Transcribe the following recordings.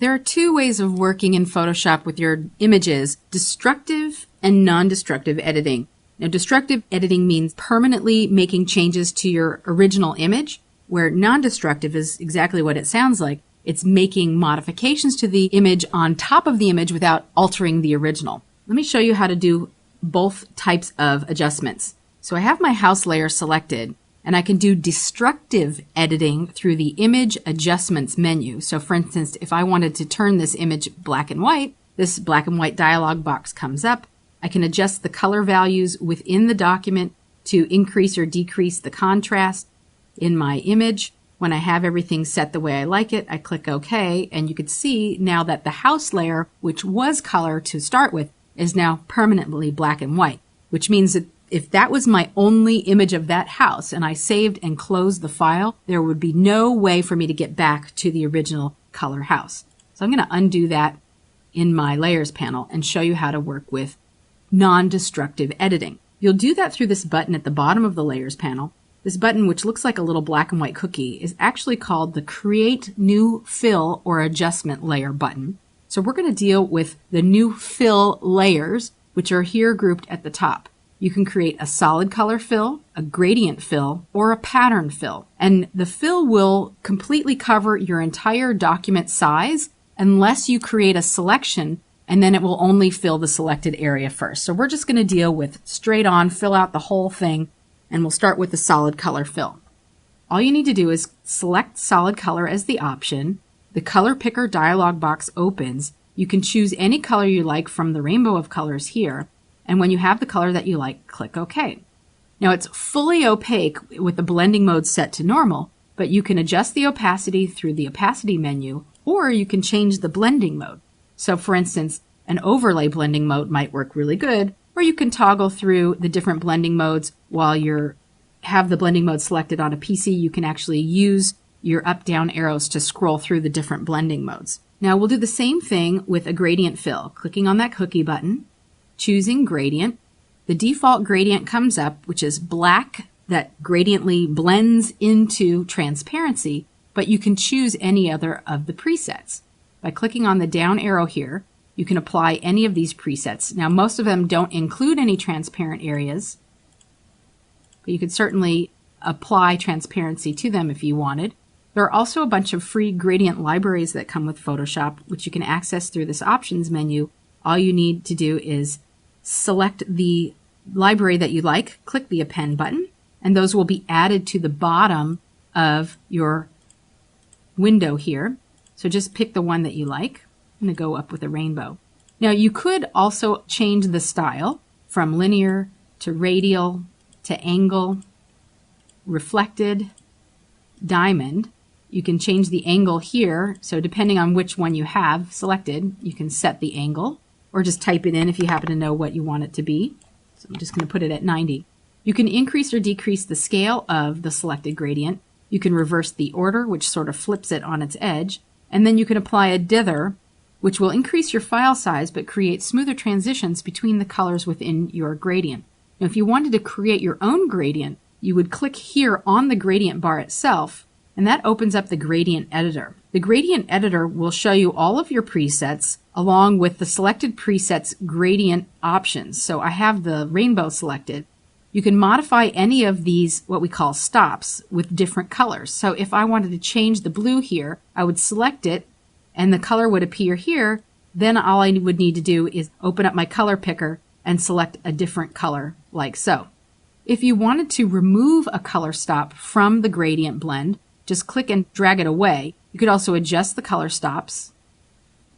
There are two ways of working in Photoshop with your images: destructive and non-destructive editing. Now, destructive editing means permanently making changes to your original image, where non-destructive is exactly what it sounds like. It's making modifications to the image on top of the image without altering the original. Let me show you how to do both types of adjustments. So I have my house layer selected, and I can do destructive editing through the Image Adjustments menu. So for instance, if I wanted to turn this image black and white, this black and white dialog box comes up. I can adjust the color values within the document to increase or decrease the contrast in my image. When I have everything set the way I like it, I click OK, and you can see now that the house layer, which was color to start with, is now permanently black and white, which means that if that was my only image of that house and I saved and closed the file, there would be no way for me to get back to the original color house. So I'm going to undo that in my Layers panel and show you how to work with non-destructive editing. You'll do that through this button at the bottom of the Layers panel. This button, which looks like a little black and white cookie, is actually called the Create New Fill or Adjustment Layer button. So we're going to deal with the new fill layers, which are here grouped at the top. You can create a solid color fill, a gradient fill, or a pattern fill. And the fill will completely cover your entire document size unless you create a selection, and then it will only fill the selected area first. So we're just going to deal with straight on, fill out the whole thing, and we'll start with the solid color fill. All you need to do is select solid color as the option. The color picker dialog box opens. You can choose any color you like from the rainbow of colors here. And when you have the color that you like, click OK. Now it's fully opaque with the blending mode set to normal, but you can adjust the opacity through the opacity menu, or you can change the blending mode. So for instance, an overlay blending mode might work really good, or you can toggle through the different blending modes while you have the blending mode selected on a PC. You can actually use your up-down arrows to scroll through the different blending modes. Now we'll do the same thing with a gradient fill. Clicking on that cookie button, choosing gradient. The default gradient comes up, which is black that gradiently blends into transparency, but you can choose any other of the presets. By clicking on the down arrow here, you can apply any of these presets. Now most of them don't include any transparent areas, but you could certainly apply transparency to them if you wanted. There are also a bunch of free gradient libraries that come with Photoshop, which you can access through this options menu. All you need to do is select the library that you like, click the append button, and those will be added to the bottom of your window here. So just pick the one that you like. I'm going to go up with a rainbow. Now you could also change the style from linear to radial to angle, reflected, diamond. You can change the angle here. So depending on which one you have selected, you can set the angle or just type it in if you happen to know what you want it to be. So I'm just going to put it at 90. You can increase or decrease the scale of the selected gradient. You can reverse the order, which sort of flips it on its edge. And then you can apply a dither, which will increase your file size but create smoother transitions between the colors within your gradient. Now, if you wanted to create your own gradient, you would click here on the gradient bar itself, and that opens up the gradient editor. The gradient editor will show you all of your presets along with the selected presets gradient options. So I have the rainbow selected. You can modify any of these, what we call stops, with different colors. So if I wanted to change the blue here, I would select it and the color would appear here. Then all I would need to do is open up my color picker and select a different color like so. If you wanted to remove a color stop from the gradient blend, just click and drag it away. You could also adjust the color stops.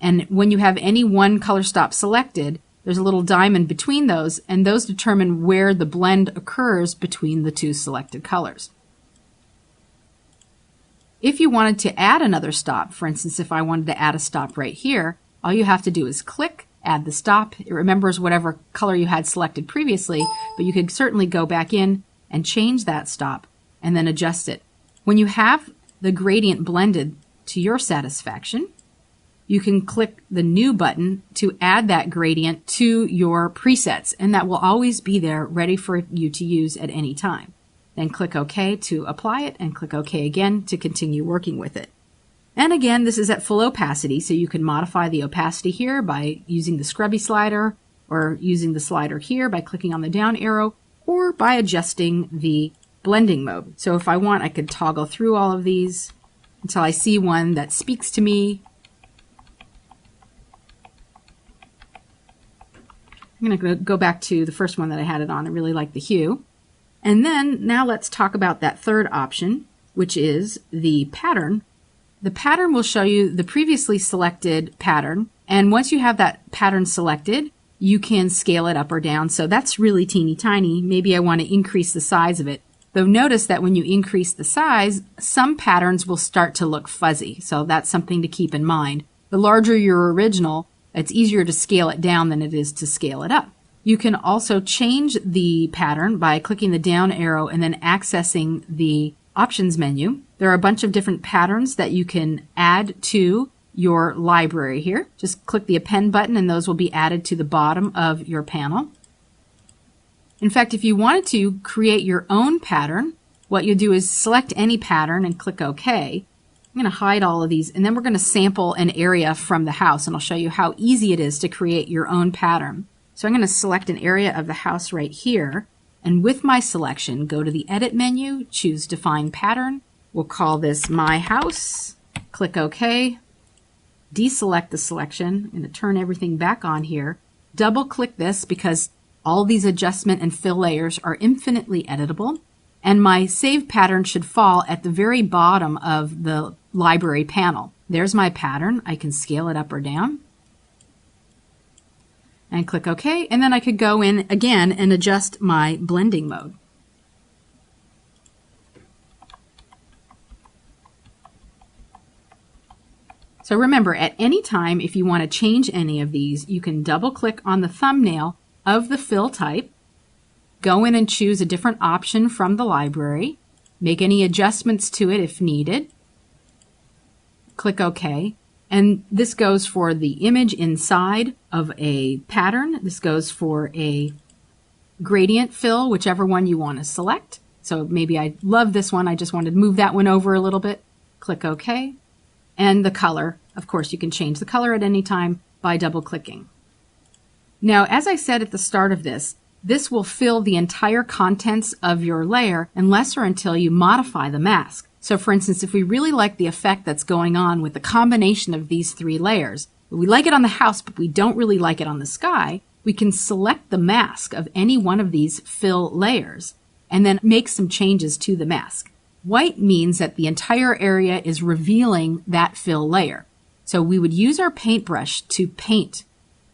And when you have any one color stop selected, there's a little diamond between those, and those determine where the blend occurs between the two selected colors. If you wanted to add another stop, for instance, if I wanted to add a stop right here, all you have to do is click, add the stop. It remembers whatever color you had selected previously, but you could certainly go back in and change that stop and then adjust it. When you have the gradient blended to your satisfaction, you can click the new button to add that gradient to your presets, and that will always be there ready for you to use at any time. Then click OK to apply it and click OK again to continue working with it. And again, this is at full opacity, so you can modify the opacity here by using the scrubby slider, or using the slider here by clicking on the down arrow, or by adjusting the blending mode. So if I want, I could toggle through all of these until I see one that speaks to me. I'm going to go back to the first one that I had it on. I really like the hue. And then now let's talk about that third option, which is the pattern. The pattern will show you the previously selected pattern. And once you have that pattern selected, you can scale it up or down. So that's really teeny tiny. Maybe I want to increase the size of it. Though notice that when you increase the size, some patterns will start to look fuzzy. So that's something to keep in mind. The larger your original, it's easier to scale it down than it is to scale it up. You can also change the pattern by clicking the down arrow and then accessing the options menu. There are a bunch of different patterns that you can add to your library here. Just click the append button and those will be added to the bottom of your panel. In fact, if you wanted to create your own pattern, what you do is select any pattern and click OK. I'm going to hide all of these, and then we're going to sample an area from the house, and I'll show you how easy it is to create your own pattern. So I'm going to select an area of the house right here, and with my selection, go to the Edit menu, choose Define Pattern. We'll call this My House. Click OK. Deselect the selection. I'm going to turn everything back on here. Double-click this because all these adjustment and fill layers are infinitely editable. And my save pattern should fall at the very bottom of the library panel. There's my pattern. I can scale it up or down. And click OK. And then I could go in again and adjust my blending mode. So remember, at any time, if you want to change any of these, you can double click on the thumbnail of the fill type. Go in and choose a different option from the library. Make any adjustments to it if needed. Click OK. And this goes for the image inside of a pattern. This goes for a gradient fill, whichever one you want to select. So maybe I love this one. I just wanted to move that one over a little bit. Click OK. And the color, of course, you can change the color at any time by double clicking. Now, as I said at the start of this will fill the entire contents of your layer unless or until you modify the mask. So for instance, if we really like the effect that's going on with the combination of these three layers, we like it on the house, but we don't really like it on the sky, we can select the mask of any one of these fill layers and then make some changes to the mask. White means that the entire area is revealing that fill layer. So we would use our paintbrush to paint.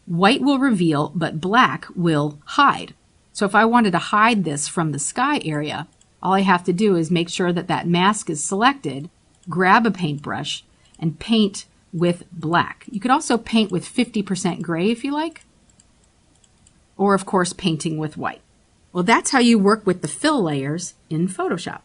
White will reveal, but black will hide. So if I wanted to hide this from the sky area, all I have to do is make sure that that mask is selected, grab a paintbrush, and paint with black. You could also paint with 50% gray if you like, or of course painting with white. Well, that's how you work with the fill layers in Photoshop.